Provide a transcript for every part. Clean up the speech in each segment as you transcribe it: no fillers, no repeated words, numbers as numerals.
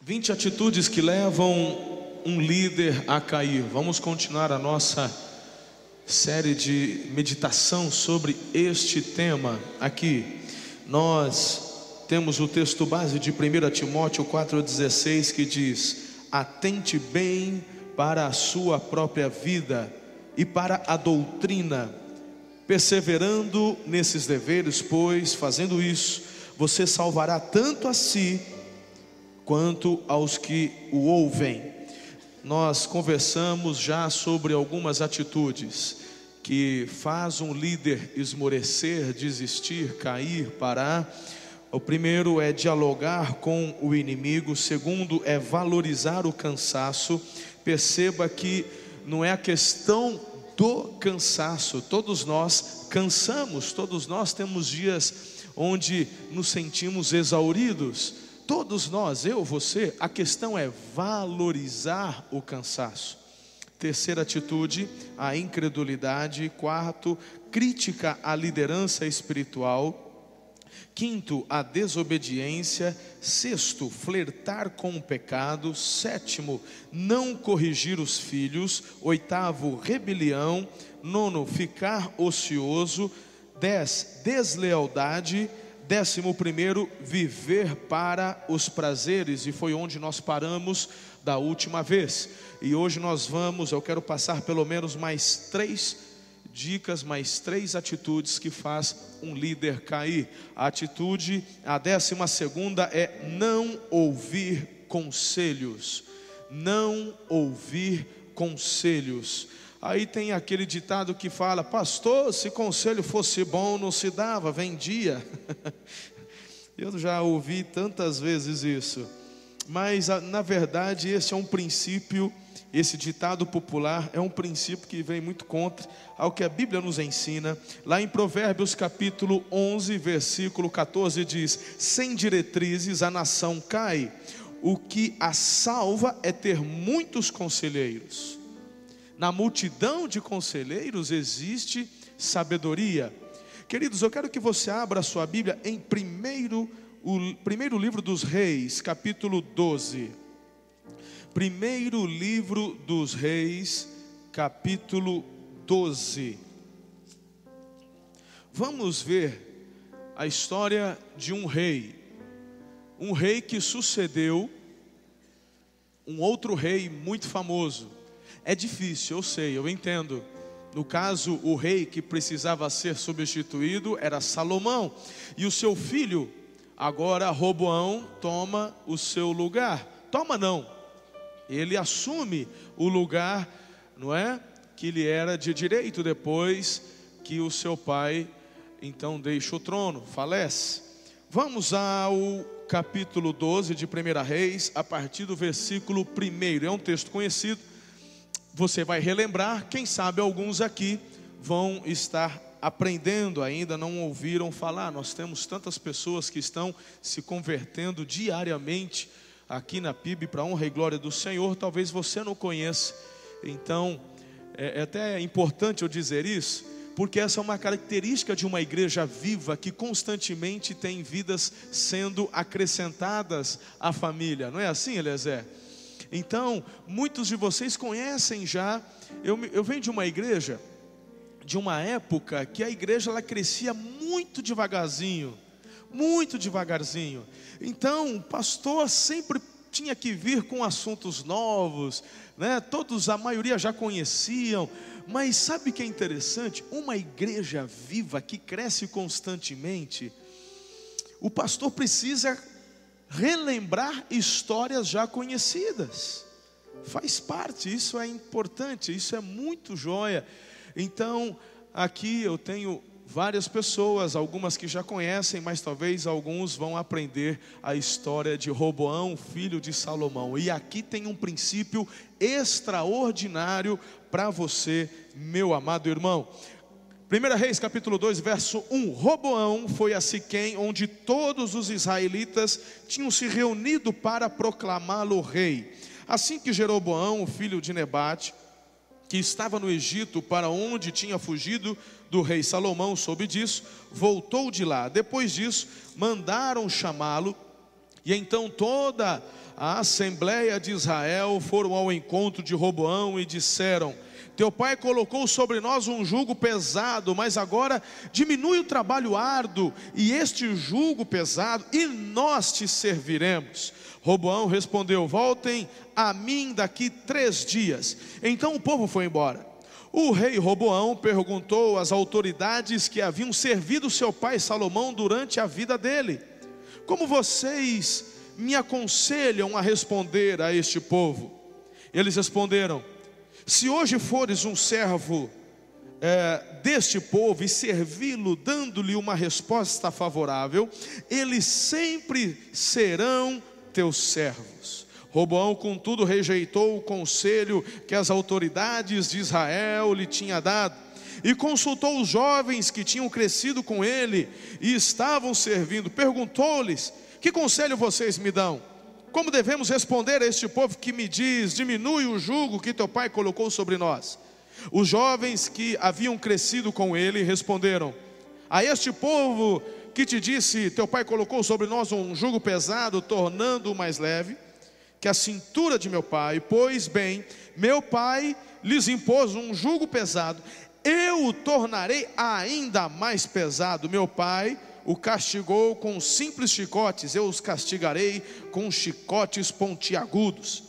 20 atitudes que levam um líder a cair. Vamos continuar a nossa série de meditação sobre este tema aqui. Nós temos o texto base de 1 Timóteo 4,16 que diz: atente bem para a sua própria vida e para a doutrina, perseverando nesses deveres, pois fazendo isso, você salvará tanto a si quanto aos que o ouvem. Nós conversamos já sobre algumas atitudes que faz um líder esmorecer, desistir, cair, parar. O primeiro é dialogar com o inimigo. O segundo é valorizar o cansaço. Perceba que não é a questão do cansaço. Todos nós cansamos, todos nós temos dias onde nos sentimos exauridos. Todos nós, eu, você. A questão é valorizar o cansaço. Terceira atitude, a incredulidade. Quarto, crítica à liderança espiritual. Quinto, a desobediência. Sexto, flertar com o pecado. Sétimo, não corrigir os filhos. Oitavo, rebelião. Nono, ficar ocioso. 10, deslealdade. 11º, viver para os prazeres. E foi onde nós paramos da última vez. E hoje eu quero passar pelo menos mais 3 dicas, mais 3 atitudes que faz um líder cair. A 12ª é não ouvir conselhos. Não ouvir conselhos. Aí tem aquele ditado que fala: pastor, se conselho fosse bom não se dava, vendia. Eu já ouvi tantas vezes isso. Mas na verdade esse é um princípio, esse ditado popular é um princípio que vem muito contra ao que a Bíblia nos ensina. Lá em Provérbios capítulo 11, versículo 14 diz: sem diretrizes a nação cai, o que a salva é ter muitos conselheiros. Na multidão de conselheiros existe sabedoria. Queridos, eu quero que você abra a sua Bíblia em primeiro livro dos Reis, capítulo 12. Primeiro livro dos Reis, capítulo 12. Vamos ver a história de um rei que sucedeu um outro rei muito famoso. É difícil, eu sei, eu entendo. No caso, o rei que precisava ser substituído era Salomão. E o seu filho, agora Roboão, toma o seu lugar. Toma não, ele assume o lugar, não é? Que ele era de direito depois que o seu pai então deixa o trono, falece. Vamos ao capítulo 12 de 1 Reis, a partir do versículo 1. É um texto conhecido. Você vai relembrar, quem sabe alguns aqui vão estar aprendendo ainda, não ouviram falar. Nós temos tantas pessoas que estão se convertendo diariamente aqui na PIB para a honra e glória do Senhor. Talvez você não conheça. Então é até importante eu dizer isso, porque essa é uma característica de uma igreja viva que constantemente tem vidas sendo acrescentadas à família. Não é assim, Eliezer? Então, muitos de vocês conhecem já. Eu venho de uma igreja, de uma época que a igreja ela crescia muito devagarzinho. Muito devagarzinho. Então, o pastor sempre tinha que vir com assuntos novos, né? A maioria já conheciam. Mas sabe o que é interessante? Uma igreja viva que cresce constantemente, o pastor precisa relembrar histórias já conhecidas. Faz parte, isso é importante, isso é muito joia. Então, aqui eu tenho várias pessoas, algumas que já conhecem, mas talvez alguns vão aprender a história de Roboão, filho de Salomão. E aqui tem um princípio extraordinário para você, meu amado irmão. 1 Reis capítulo 2, verso 1. Roboão foi a Siquém, onde todos os israelitas tinham se reunido para proclamá-lo rei. Assim que Jeroboão, o filho de Nebate, que estava no Egito, para onde tinha fugido do rei Salomão, soube disso, voltou de lá. Depois disso, mandaram chamá-lo, e então toda a assembleia de Israel foram ao encontro de Roboão e disseram: teu pai colocou sobre nós um jugo pesado, mas agora diminui o trabalho árduo e este jugo pesado, e nós te serviremos. Roboão respondeu: voltem a mim daqui 3 dias. Então o povo foi embora. O rei Roboão perguntou às autoridades que haviam servido seu pai Salomão durante a vida dele: como vocês me aconselham a responder a este povo? Eles responderam: se hoje fores um servo deste povo e servi-lo dando-lhe uma resposta favorável, eles sempre serão teus servos. Roboão, contudo, rejeitou o conselho que as autoridades de Israel lhe tinham dado e consultou os jovens que tinham crescido com ele e estavam servindo. Perguntou-lhes: que conselho vocês me dão? Como devemos responder a este povo que me diz: diminui o jugo que teu pai colocou sobre nós? Os jovens que haviam crescido com ele responderam: a este povo que te disse: teu pai colocou sobre nós um jugo pesado, tornando-o mais leve que a cintura de meu pai. Pois bem, meu pai lhes impôs um jugo pesado, eu o tornarei ainda mais pesado. Meu pai o castigou com simples chicotes, eu os castigarei com chicotes pontiagudos.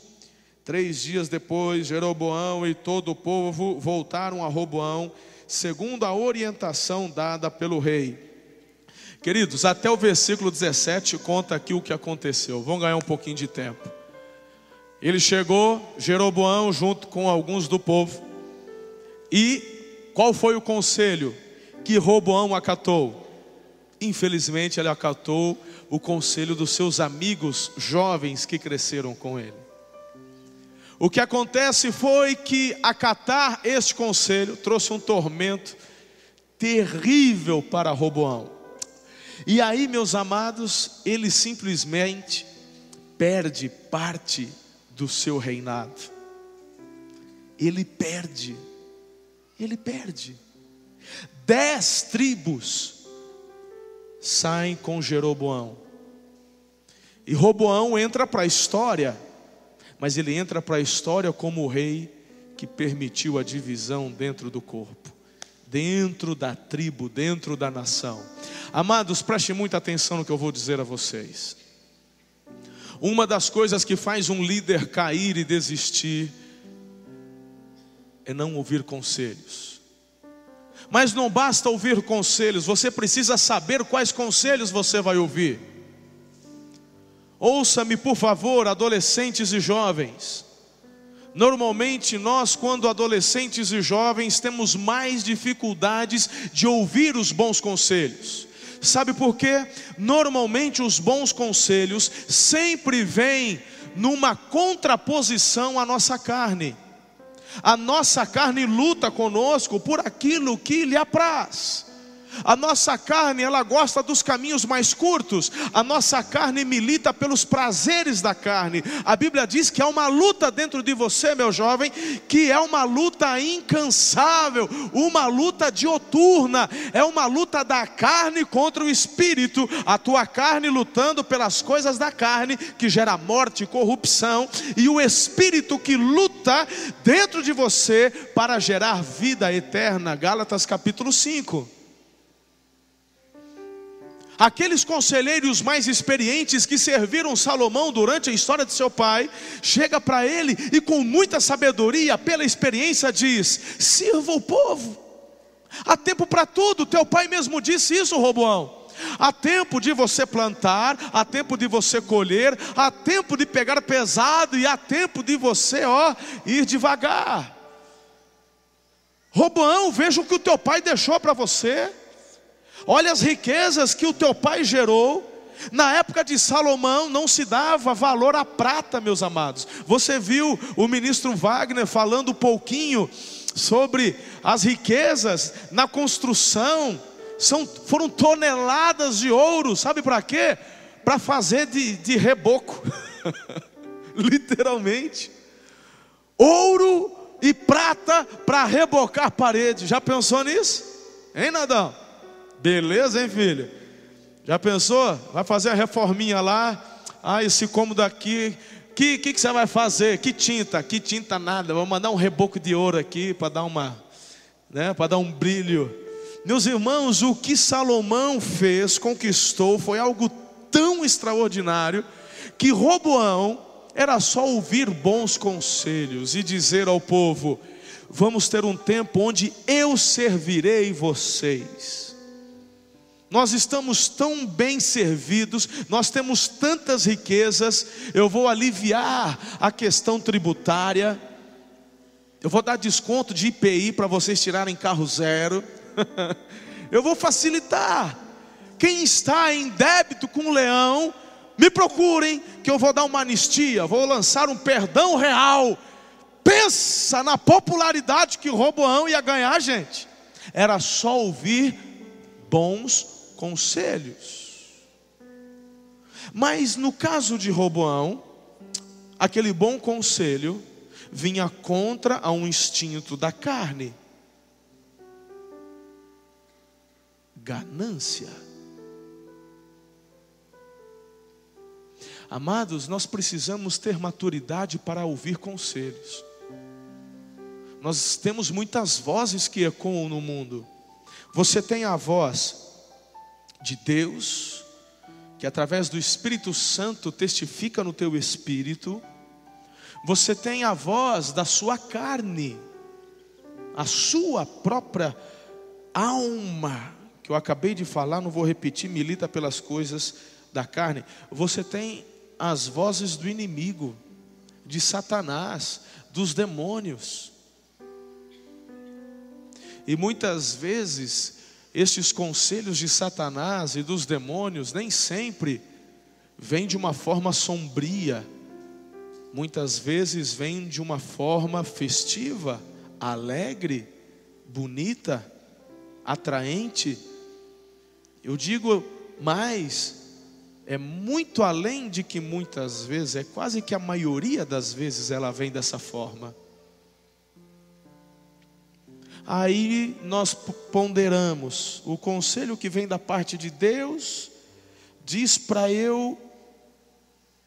3 dias depois, Jeroboão e todo o povo voltaram a Roboão, segundo a orientação dada pelo rei. Queridos, até o versículo 17 conta aqui o que aconteceu. Vamos ganhar um pouquinho de tempo. Ele chegou, Jeroboão, junto com alguns do povo. E qual foi o conselho que Roboão acatou? Infelizmente ele acatou o conselho dos seus amigos jovens que cresceram com ele. O que acontece foi que acatar este conselho trouxe um tormento terrível para Roboão. E aí, meus amados, ele simplesmente perde parte do seu reinado. Ele perde. 10 tribos saem com Jeroboão. E Roboão entra para a história, mas ele entra para a história como o rei que permitiu a divisão dentro do corpo, dentro da tribo, dentro da nação. Amados, prestem muita atenção no que eu vou dizer a vocês. Uma das coisas que faz um líder cair e desistir é não ouvir conselhos. Mas não basta ouvir conselhos, você precisa saber quais conselhos você vai ouvir. Ouça-me, por favor, adolescentes e jovens. Normalmente nós, quando adolescentes e jovens, temos mais dificuldades de ouvir os bons conselhos. Sabe por quê? Normalmente os bons conselhos sempre vêm numa contraposição à nossa carne. A nossa carne luta conosco por aquilo que lhe apraz. A nossa carne, ela gosta dos caminhos mais curtos. A nossa carne milita pelos prazeres da carne. A Bíblia diz que há uma luta dentro de você, meu jovem, que é uma luta incansável, uma luta dioturna. É uma luta da carne contra o espírito. A tua carne lutando pelas coisas da carne, que gera morte e corrupção, e o espírito que luta dentro de você para gerar vida eterna. Gálatas capítulo 5. Aqueles conselheiros mais experientes que serviram Salomão durante a história de seu pai, chega para ele e com muita sabedoria, pela experiência diz: sirva o povo. Há tempo para tudo, teu pai mesmo disse isso, Roboão. Há tempo de você plantar, há tempo de você colher, há tempo de pegar pesado e há tempo de você, ir devagar. Roboão, veja o que o teu pai deixou para você. Olha as riquezas que o teu pai gerou. Na época de Salomão não se dava valor à prata, meus amados. Você viu o ministro Wagner falando um pouquinho sobre as riquezas na construção. Foram toneladas de ouro, sabe para quê? Para fazer de reboco. Literalmente. Ouro e prata para rebocar a parede. Já pensou nisso? Hein, Nadão? Beleza, hein, filho? Já pensou? Vai fazer a reforminha lá. Esse cômodo aqui Que você vai fazer? Que tinta? Que tinta nada. Vou mandar um reboco de ouro aqui para dar para dar um brilho. Meus irmãos, o que Salomão fez, conquistou, foi algo tão extraordinário que Roboão era só ouvir bons conselhos e dizer ao povo: vamos ter um tempo onde eu servirei vocês. Nós estamos tão bem servidos, nós temos tantas riquezas. Eu vou aliviar a questão tributária, eu vou dar desconto de IPI para vocês tirarem carro zero. Eu vou facilitar. Quem está em débito com o leão, me procurem, que eu vou dar uma anistia, vou lançar um perdão real. Pensa na popularidade que Roboão ia ganhar, gente. Era só ouvir bons conselhos. Mas no caso de Roboão, aquele bom conselho vinha contra a um instinto da carne: ganância. Amados, nós precisamos ter maturidade para ouvir conselhos. Nós temos muitas vozes que ecoam no mundo. Você tem a voz de Deus, que através do Espírito Santo testifica no teu espírito. Você tem a voz da sua carne, a sua própria alma, que eu acabei de falar, não vou repetir, milita pelas coisas da carne. Você tem as vozes do inimigo, de Satanás, dos demônios. E muitas vezes estes conselhos de Satanás e dos demônios nem sempre vêm de uma forma sombria. Muitas vezes vêm de uma forma festiva, alegre, bonita, atraente. Eu digo mais, é muito além de que muitas vezes, é quase que a maioria das vezes ela vem dessa forma. Aí nós ponderamos, o conselho que vem da parte de Deus diz para eu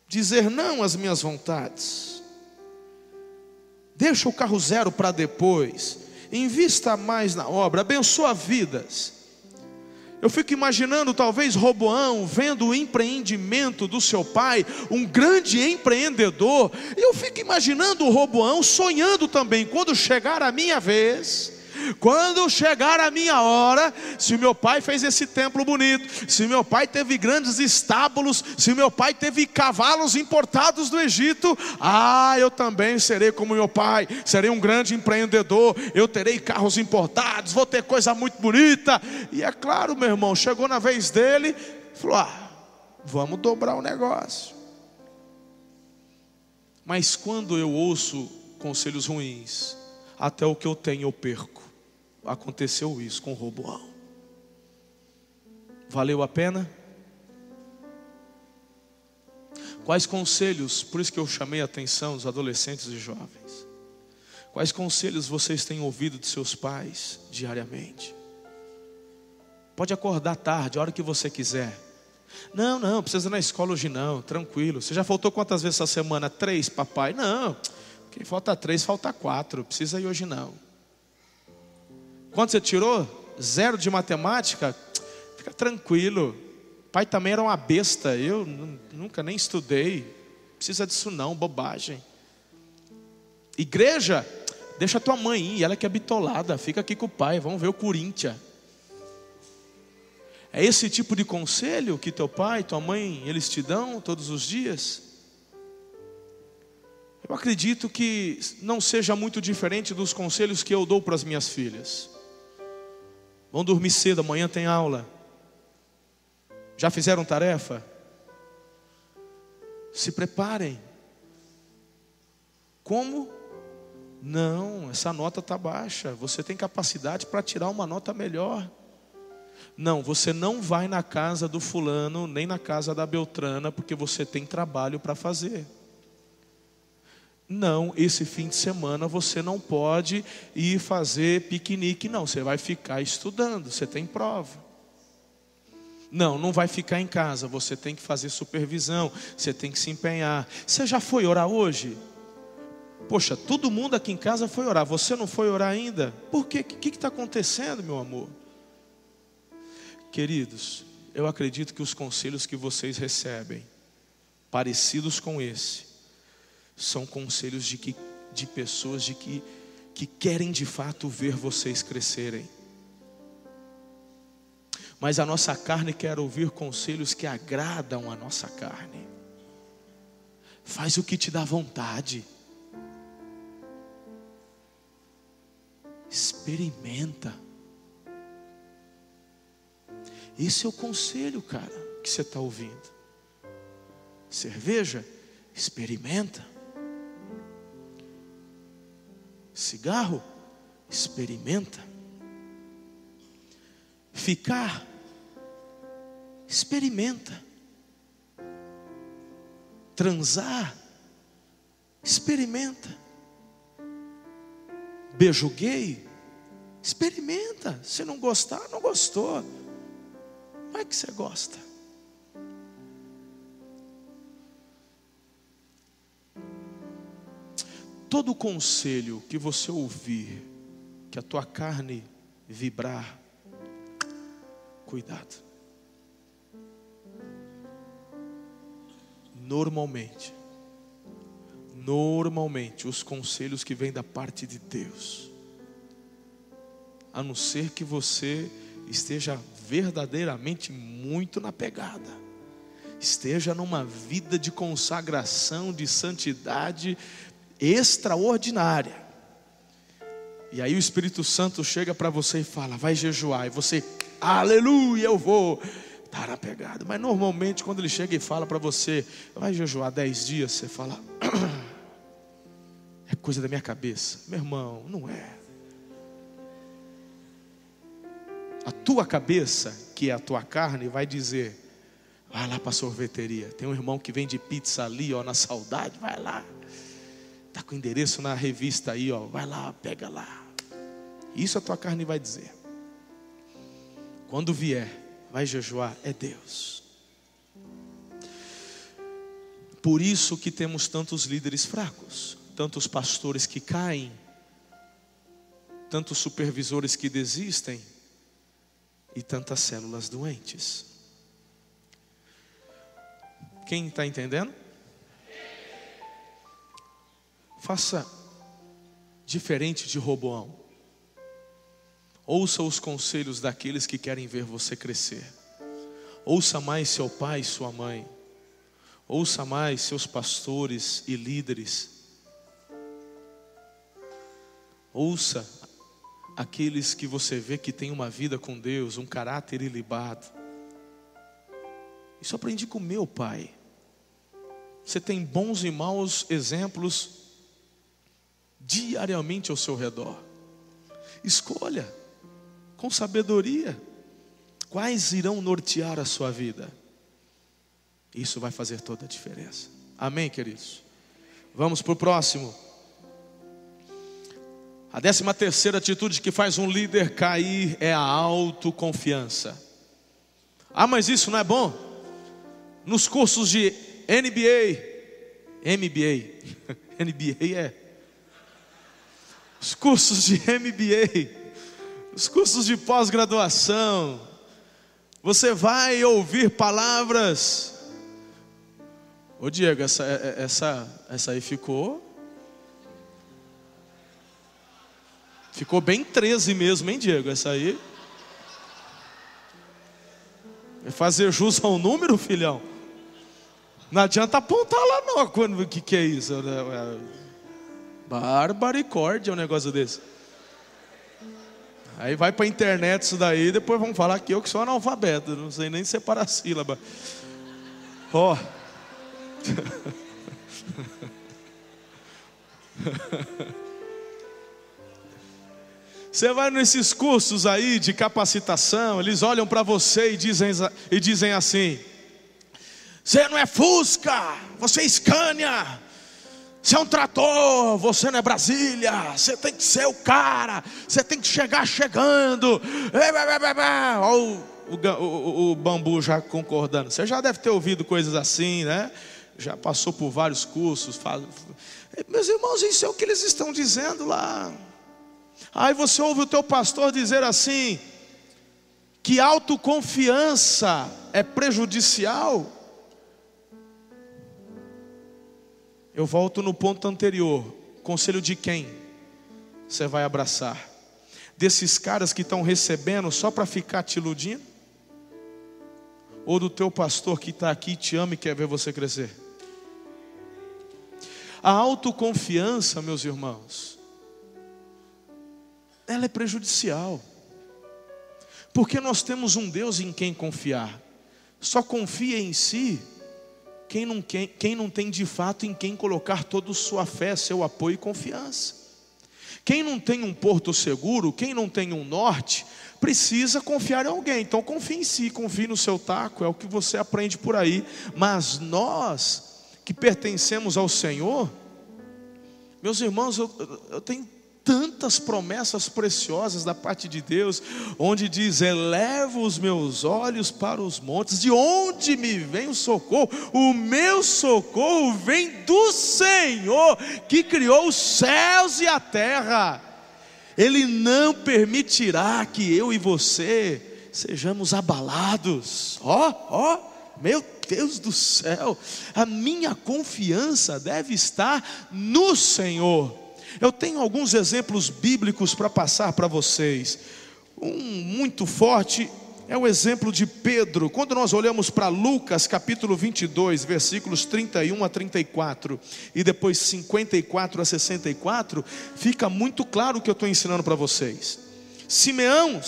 dizer não às minhas vontades. Deixa o carro zero para depois, invista mais na obra, abençoa vidas. Eu fico imaginando talvez Roboão vendo o empreendimento do seu pai, um grande empreendedor. E eu fico imaginando o Roboão sonhando também, quando chegar a minha vez, quando chegar a minha hora, se meu pai fez esse templo bonito, se meu pai teve grandes estábulos, se meu pai teve cavalos importados do Egito, eu também serei como meu pai, serei um grande empreendedor, eu terei carros importados, vou ter coisa muito bonita. E é claro, meu irmão, chegou na vez dele, falou: vamos dobrar o negócio. Mas quando eu ouço conselhos ruins, até o que eu tenho eu perco. Aconteceu isso com Roboão. Valeu a pena? Quais conselhos, por isso que eu chamei a atenção dos adolescentes e jovens, quais conselhos vocês têm ouvido de seus pais diariamente? Pode acordar tarde, a hora que você quiser. Não precisa ir na escola hoje não, tranquilo. Você já faltou quantas vezes essa semana? 3, papai? Não, quem falta 3, falta 4, precisa ir hoje não. Quanto você tirou? 0 de matemática? Fica tranquilo. Pai também era uma besta. Eu nunca nem estudei. Precisa disso não, bobagem. Igreja? Deixa tua mãe ir, ela que é bitolada. Fica aqui com o pai, vamos ver o Corinthians. É esse tipo de conselho que teu pai, tua mãe, eles te dão todos os dias? Eu acredito que não seja muito diferente dos conselhos que eu dou para as minhas filhas. Vão dormir cedo, amanhã tem aula. Já fizeram tarefa? Se preparem. Como? Não, essa nota está baixa. Você tem capacidade para tirar uma nota melhor. Não, você não vai na casa do fulano, nem na casa da Beltrana, porque você tem trabalho para fazer. Não, esse fim de semana você não pode ir fazer piquenique, não. Você vai ficar estudando, você tem prova. Não, não vai ficar em casa, você tem que fazer supervisão, você tem que se empenhar. Você já foi orar hoje? Poxa, todo mundo aqui em casa foi orar, você não foi orar ainda? Por quê? O que está acontecendo, meu amor? Queridos, eu acredito que os conselhos que vocês recebem, parecidos com esse, são conselhos de pessoas que querem de fato ver vocês crescerem. Mas a nossa carne quer ouvir conselhos que agradam a nossa carne. Faz o que te dá vontade. Experimenta. Esse é o conselho, cara, que você está ouvindo. Cerveja? Experimenta. Cigarro? Experimenta. Ficar? Experimenta. Transar? Experimenta. Beijo gay? Experimenta. Se não gostar, não gostou. Vai que você gosta. Todo conselho que você ouvir, que a tua carne vibrar, cuidado. Normalmente, os conselhos que vêm da parte de Deus, a não ser que você esteja verdadeiramente muito na pegada, esteja numa vida de consagração, de santidade extraordinária, e aí o Espírito Santo chega para você e fala, vai jejuar, e você, aleluia, eu vou, está na pegada. Mas normalmente quando ele chega e fala para você, vai jejuar 10 dias, você fala, é coisa da minha cabeça. Meu irmão, não é. A tua cabeça, que é a tua carne, vai dizer, vai lá para a sorveteria, tem um irmão que vende pizza ali, ó, na Saudade, vai lá, está com o endereço na revista aí, ó, vai lá, pega lá. Isso a tua carne vai dizer. Quando vier, vai jejuar, é Deus. Por isso que temos tantos líderes fracos, tantos pastores que caem, tantos supervisores que desistem e tantas células doentes. Quem está entendendo? Faça diferente de Roboão. Ouça os conselhos daqueles que querem ver você crescer. Ouça mais seu pai e sua mãe. Ouça mais seus pastores e líderes. Ouça aqueles que você vê que tem uma vida com Deus, um caráter ilibado. Isso aprendi com meu pai. Você tem bons e maus exemplos diariamente ao seu redor. Escolha com sabedoria quais irão nortear a sua vida. Isso vai fazer toda a diferença. Amém, queridos? Vamos para o próximo. A 13ª atitude que faz um líder cair é a autoconfiança. Ah, mas isso não é bom? Nos cursos de NBA é. Os cursos de MBA, os cursos de pós-graduação, você vai ouvir palavras. Ô Diego, essa aí ficou bem 13 mesmo, hein Diego? Essa aí é fazer jus ao número, filhão. Não adianta apontar lá não. O que é isso? Barbaricórdia é um negócio desse. Aí vai para a internet isso daí, depois vão falar que eu que sou analfabeto, não sei nem separar a sílaba. Ó. Você vai nesses cursos aí de capacitação, eles olham para você e dizem assim: você não é Fusca, você é Scania, você é um trator, você não é Brasília, você tem que ser o cara, você tem que chegar chegando. Olha o bambu já concordando. Você já deve ter ouvido coisas assim, né? Já passou por vários cursos. Meus irmãos, isso é o que eles estão dizendo lá. Aí você ouve o teu pastor dizer assim, que autoconfiança é prejudicial. Eu volto no ponto anterior. Conselho de quem você vai abraçar? Desses caras que estão recebendo só para ficar te iludindo? Ou do teu pastor que está aqui, te ama e quer ver você crescer? A autoconfiança, meus irmãos, ela é prejudicial. Porque nós temos um Deus em quem confiar. Só confia em si quem não tem de fato em quem colocar toda sua fé, seu apoio e confiança. Quem não tem um porto seguro, quem não tem um norte, precisa confiar em alguém. Então confie em si, confie no seu taco, é o que você aprende por aí. Mas nós que pertencemos ao Senhor, meus irmãos, eu tenho tantas promessas preciosas da parte de Deus, onde diz: elevo os meus olhos para os montes, de onde me vem o socorro? O meu socorro vem do Senhor, que criou os céus e a terra. Ele não permitirá que eu e você sejamos abalados. Meu Deus do céu, a minha confiança deve estar no Senhor. Eu tenho alguns exemplos bíblicos para passar para vocês. Um muito forte é o exemplo de Pedro. Quando nós olhamos para Lucas capítulo 22, versículos 31 a 34 e depois 54 a 64, fica muito claro o que eu estou ensinando para vocês. Simeão,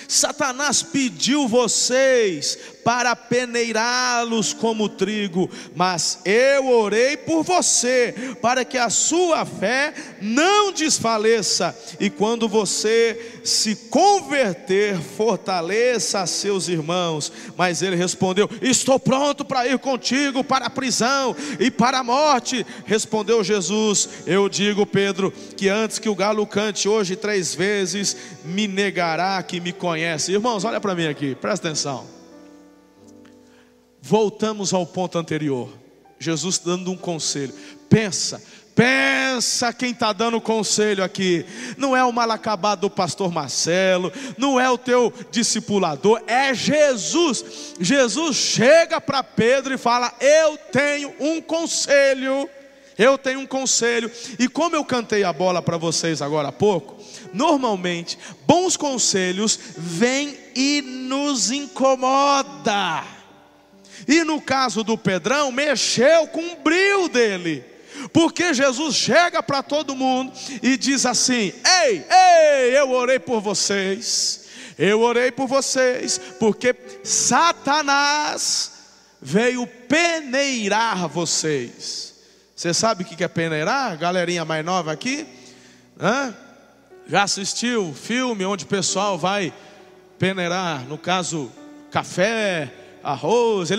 Satanás pediu vocês para peneirá-los como trigo, mas eu orei por você, para que a sua fé não desfaleça, e quando você se converter, fortaleça seus irmãos. Mas ele respondeu: estou pronto para ir contigo para a prisão e para a morte. Respondeu Jesus: eu digo, Pedro, que antes que o galo cante hoje 3 vezes, me negará que me conhece. Irmãos, olha para mim aqui, presta atenção. Voltamos ao ponto anterior. Jesus dando um conselho. Pensa quem está dando conselho aqui. Não é o mal acabado do pastor Marcelo, não é o teu discipulador, é Jesus. Jesus chega para Pedro e fala: eu tenho um conselho. E como eu cantei a bola para vocês agora há pouco, normalmente bons conselhos vêm e nos incomoda. E no caso do Pedrão, mexeu com o brilho dele. Porque Jesus chega para todo mundo e diz assim: ei, eu orei por vocês. Porque Satanás veio peneirar vocês. Você sabe o que é peneirar? Galerinha mais nova aqui, já assistiu filme onde o pessoal vai peneirar? No caso, café, arroz.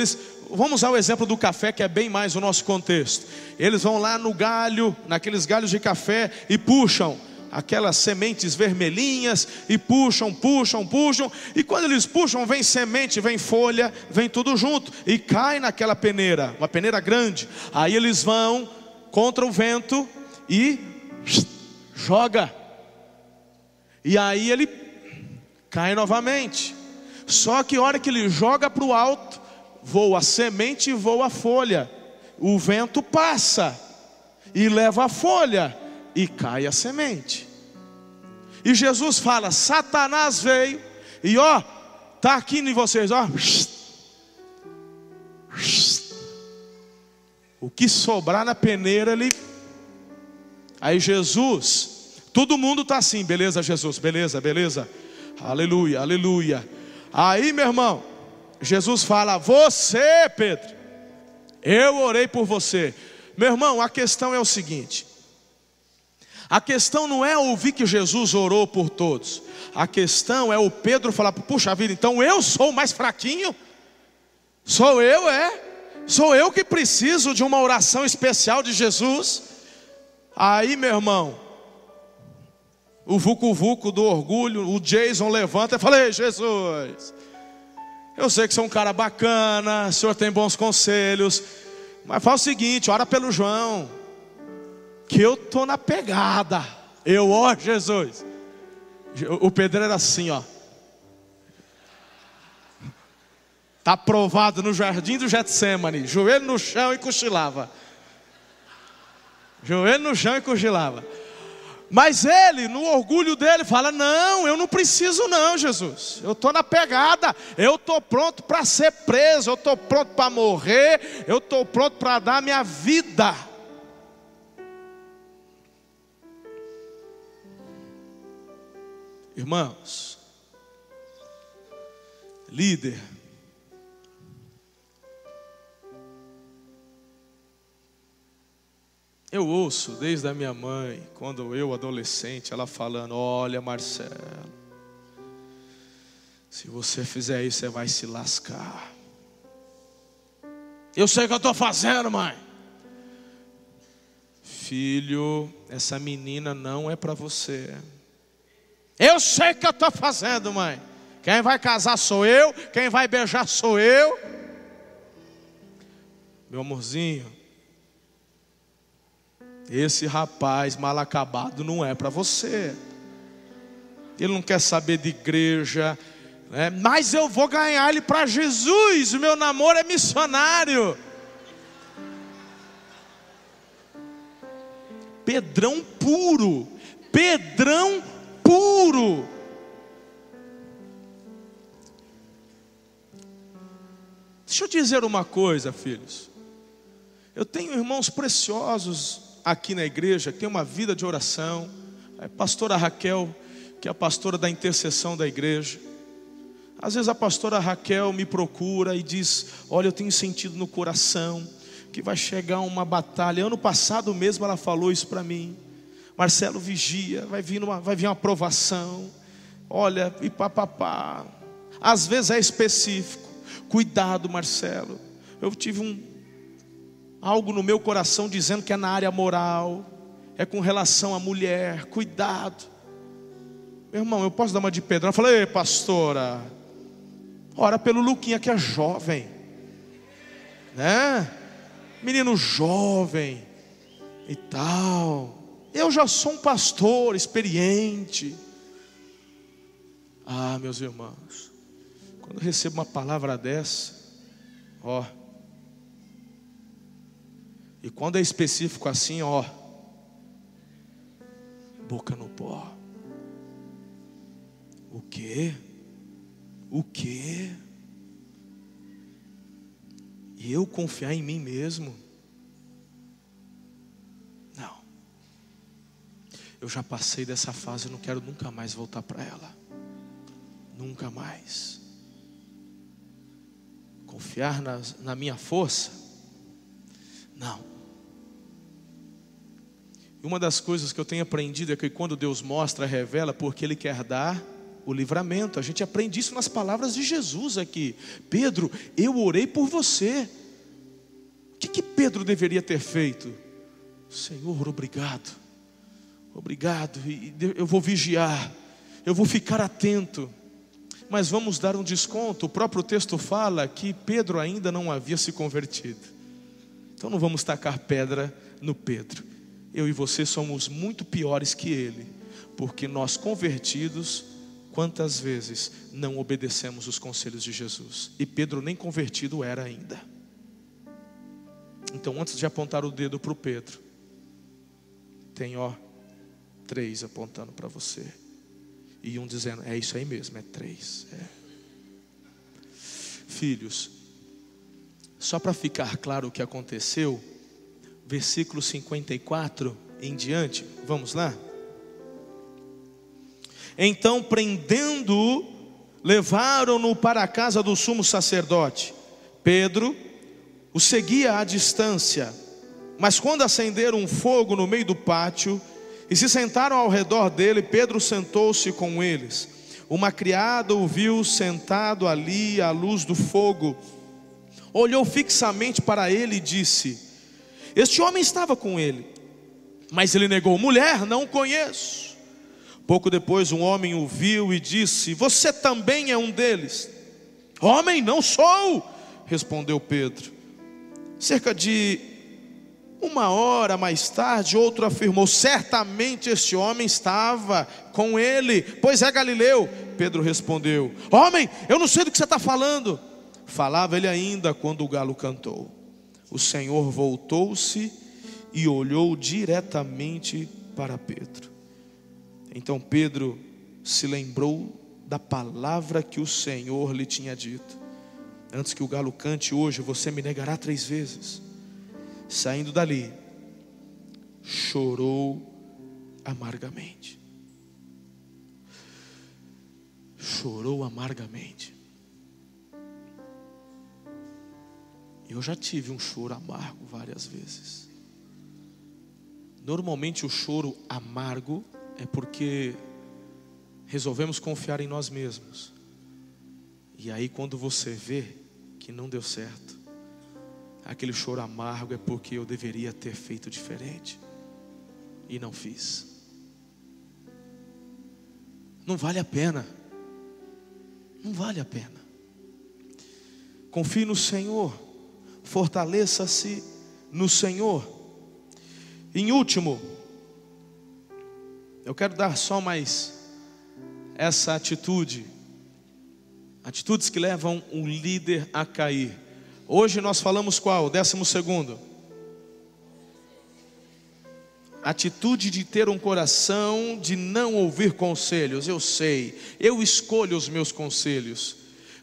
Vamos usar o exemplo do café, que é bem mais o nosso contexto. Eles vão lá no galho, naqueles galhos de café, e puxam aquelas sementes vermelhinhas, e puxam, e quando eles puxam, vem semente, vem folha, vem tudo junto, e cai naquela peneira, uma peneira grande. Aí eles vão contra o vento e joga, e aí ele cai novamente. Só que a hora que ele joga para o alto, voa a semente e voa a folha. O vento passa e leva a folha e cai a semente. E Jesus fala: Satanás veio e está aqui em vocês, o que sobrar na peneira ele. Aí Jesus, todo mundo está assim: beleza Jesus, beleza, aleluia. Aí, meu irmão, Jesus fala: você, Pedro, eu orei por você. Meu irmão, a questão é o seguinte: a questão não é ouvir que Jesus orou por todos. A questão é o Pedro falar: puxa vida, então eu sou o mais fraquinho? Sou eu que preciso de uma oração especial de Jesus? Aí, meu irmão, o vucu-vucu do orgulho, o Jason levanta e fala: ei, Jesus, eu sei que você é um cara bacana, o senhor tem bons conselhos, mas fala o seguinte, ora pelo João, que eu estou na pegada. Ó Jesus. O pedreiro era assim, ó. Está aprovado no jardim do Getsemane, joelho no chão e cochilava. Joelho no chão e cochilava. Mas ele, no orgulho dele, fala: não, eu não preciso não, Jesus. Eu estou na pegada, eu estou pronto para ser preso, eu estou pronto para morrer, eu estou pronto para dar a minha vida. Irmãos, líder, eu ouço desde a minha mãe, quando eu adolescente, ela falando: olha, Marcelo, se você fizer isso, você vai se lascar. Eu sei o que eu estou fazendo, mãe. Filho, essa menina não é para você. Eu sei o que eu estou fazendo, mãe. Quem vai casar sou eu, quem vai beijar sou eu. Meu amorzinho, esse rapaz mal acabado não é para você. Ele não quer saber de igreja, né? Mas eu vou ganhar ele para Jesus. O meu namoro é missionário. Pedrão puro. Pedrão puro. Deixa eu dizer uma coisa, filhos. Eu tenho irmãos preciosos aqui na igreja, que tem uma vida de oração. A pastora Raquel, que é a pastora da intercessão da igreja. Às vezes a pastora Raquel me procura e diz: olha, eu tenho sentido no coração que vai chegar uma batalha. Ano passado mesmo ela falou isso para mim: Marcelo, vigia, vai vir uma provação. Olha, e papapá. Às vezes é específico. Cuidado, Marcelo. Eu tive algo no meu coração dizendo que é na área moral, é com relação à mulher. Cuidado. Meu irmão, eu posso dar uma de Pedrão? Eu falei: ei, pastora, ora pelo Luquinha que é jovem, né? Menino jovem e tal. Eu já sou um pastor experiente. Ah, meus irmãos, quando eu recebo uma palavra dessa, ó, e quando é específico assim, ó, boca no pó. O quê? O quê? E eu confiar em mim mesmo? Não. Eu já passei dessa fase, eu não quero nunca mais voltar para ela. Nunca mais. Confiar na minha força? Não. E uma das coisas que eu tenho aprendido é que quando Deus mostra, revela, porque Ele quer dar o livramento. A gente aprende isso nas palavras de Jesus aqui. Pedro, eu orei por você. O que Pedro deveria ter feito? Senhor, obrigado. Obrigado, e eu vou vigiar, eu vou ficar atento. Mas vamos dar um desconto. O próprio texto fala que Pedro ainda não havia se convertido. Então não vamos tacar pedra no Pedro. Eu e você somos muito piores que ele, porque nós convertidos, quantas vezes não obedecemos os conselhos de Jesus? E Pedro nem convertido era ainda. Então, antes de apontar o dedo para o Pedro, tem 3 apontando para você, e um dizendo: é isso aí mesmo, é 3. Filhos, só para ficar claro o que aconteceu, versículo 54 em diante, vamos lá? Então, prendendo-o, levaram-no para a casa do sumo sacerdote. Pedro o seguia à distância, mas quando acenderam um fogo no meio do pátio e se sentaram ao redor dele, Pedro sentou-se com eles. Uma criada o viu sentado ali à luz do fogo, olhou fixamente para ele e disse: este homem estava com ele. Mas ele negou: mulher, não o conheço. Pouco depois um homem o viu e disse: você também é um deles? Homem, não sou, respondeu Pedro. Cerca de 1 hora mais tarde, outro afirmou: certamente este homem estava com ele, pois é galileu. Pedro respondeu: homem, eu não sei do que você está falando. Falava ele ainda quando o galo cantou. O Senhor voltou-se e olhou diretamente para Pedro. Então Pedro se lembrou da palavra que o Senhor lhe tinha dito: antes que o galo cante hoje, você me negará 3 vezes. Saindo dali, chorou amargamente. Chorou amargamente. Eu já tive um choro amargo várias vezes. Normalmente o choro amargo é porque resolvemos confiar em nós mesmos. E aí quando você vê que não deu certo, aquele choro amargo é porque eu deveria ter feito diferente e não fiz. Não vale a pena. Não vale a pena. Confie no Senhor. Fortaleça-se no Senhor. Em último, eu quero dar só mais essa atitude. Atitudes que levam um líder a cair. Hoje nós falamos qual? 12º. Atitude de ter um coração de não ouvir conselhos. Eu sei, eu escolho os meus conselhos.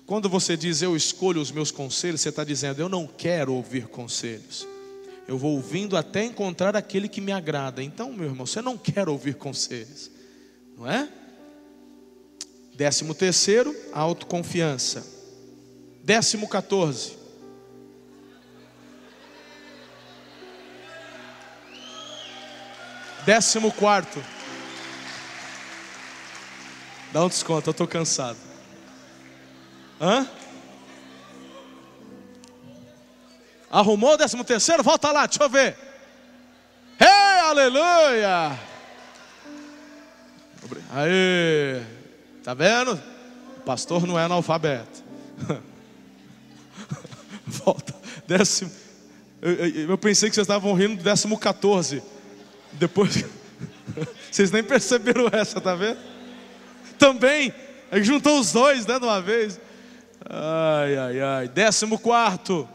Quando você diz eu escolho os meus conselhos, você está dizendo eu não quero ouvir conselhos. Eu vou ouvindo até encontrar aquele que me agrada. Então, meu irmão, você não quer ouvir conselhos, não é? 13º, autoconfiança. 14º. Quarto. Dá um desconto, eu estou cansado. Hã? Arrumou o 13º? Volta lá, deixa eu ver. Ei, aleluia! Aê! Tá vendo? O pastor não é analfabeto. Volta. Eu pensei que vocês estavam rindo do 14º. Depois, vocês nem perceberam essa, tá vendo? Também, aí juntou os dois, né, de uma vez. Ai, ai, ai. 14º,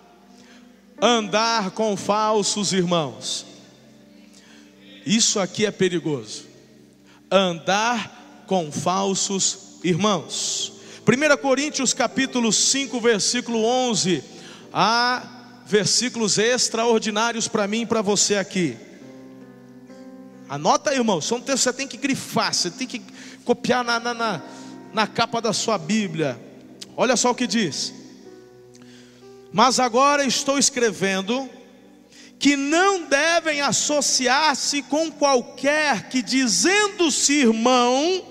andar com falsos irmãos. Isso aqui é perigoso. Andar com falsos irmãos. 1 Coríntios capítulo 5, versículo 11. Há versículos extraordinários para mim e para você aqui. Anota aí, irmão. São textos que você tem que grifar, você tem que copiar na capa da sua Bíblia. Olha só o que diz: mas agora estou escrevendo que não devem associar-se com qualquer que dizendo-se irmão,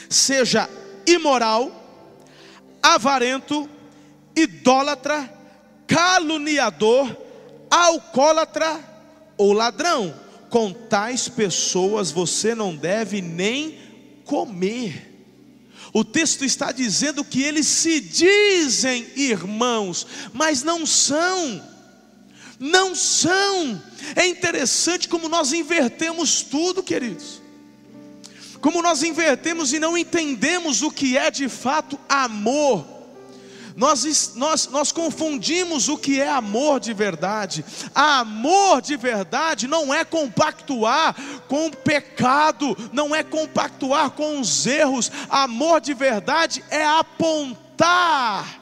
seja imoral, avarento, idólatra, caluniador, alcoólatra ou ladrão. Com tais pessoas você não deve nem comer. O texto está dizendo que eles se dizem irmãos, mas não são. Não são. É interessante como nós invertemos tudo, queridos. Como nós invertemos e não entendemos o que é de fato amor. Nós confundimos o que é amor de verdade. Amor de verdade não é compactuar com o pecado, não é compactuar com os erros. Amor de verdade é apontar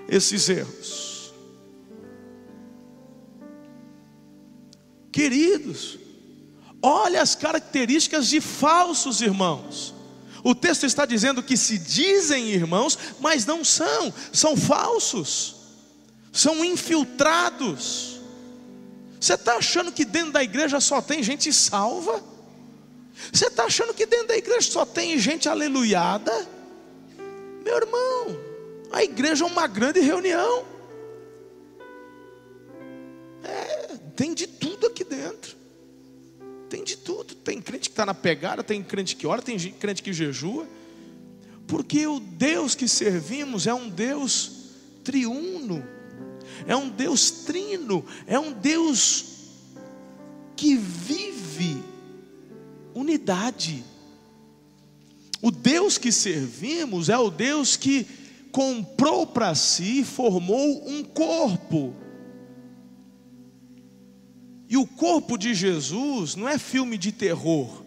esses erros. Queridos, olha as características de falsos irmãos. O texto está dizendo que se dizem irmãos, mas não são. São falsos. São infiltrados. Você está achando que dentro da igreja só tem gente salva? Você está achando que dentro da igreja só tem gente aleluiada? Meu irmão, a igreja é uma grande reunião. Tem de tudo aqui dentro. Tem de tudo. Tem crente que está na pegada, tem crente que ora, tem crente que jejua. Porque o Deus que servimos é um Deus triuno, é um Deus trino, é um Deus que vive unidade. O Deus que servimos é o Deus que comprou para si, formou um corpo. E o corpo de Jesus não é filme de terror.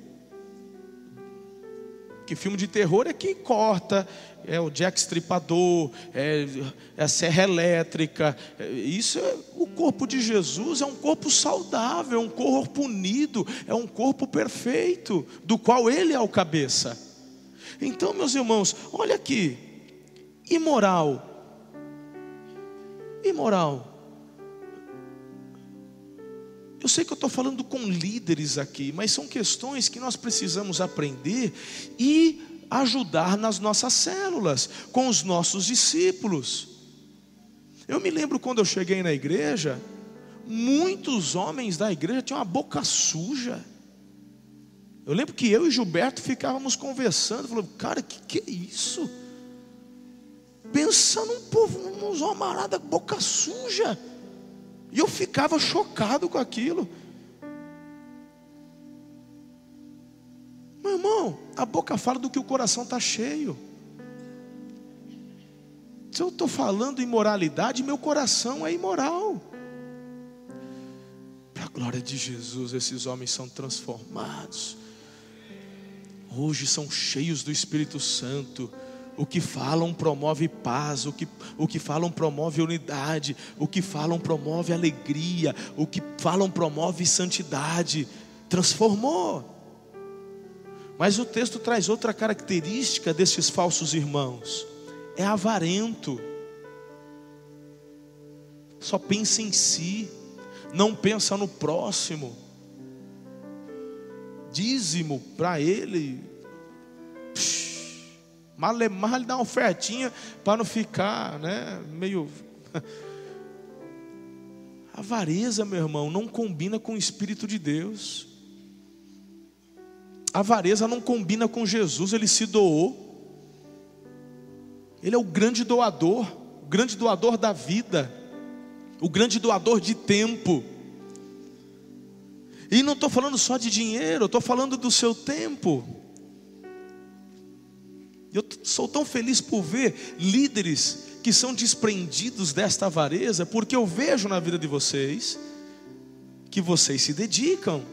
Que filme de terror é que corta, é o Jack Stripador, é a serra elétrica. Isso é, o corpo de Jesus é um corpo saudável, é um corpo unido, é um corpo perfeito, do qual Ele é o cabeça. Então, meus irmãos, olha aqui, imoral. Eu sei que eu estou falando com líderes aqui, mas são questões que nós precisamos aprender e ajudar nas nossas células, com os nossos discípulos. Eu me lembro quando eu cheguei na igreja, muitos homens da igreja tinham uma boca suja. Eu lembro que eu e Gilberto ficávamos conversando, falando, cara, que é isso? Pensa num povo, uns homens com boca suja. E eu ficava chocado com aquilo. Meu irmão, a boca fala do que o coração está cheio. Se eu estou falando imoralidade, meu coração é imoral. Para a glória de Jesus, esses homens são transformados. Hoje são cheios do Espírito Santo. O que falam promove paz, o que falam promove unidade, o que falam promove alegria, o que falam promove santidade. Transformou. Mas o texto traz outra característica desses falsos irmãos: é avarento. Só pensa em si, não pensa no próximo. Dízimo para ele, malemar ele dá uma ofertinha para não ficar, meio... Avareza, meu irmão, não combina com o Espírito de Deus. Avareza não combina com Jesus. Ele se doou. Ele é o grande doador da vida, o grande doador de tempo. E não estou falando só de dinheiro, eu estou falando do seu tempo. Eu sou tão feliz por ver líderes que são desprendidos desta avareza, porque eu vejo na vida de vocês que vocês se dedicam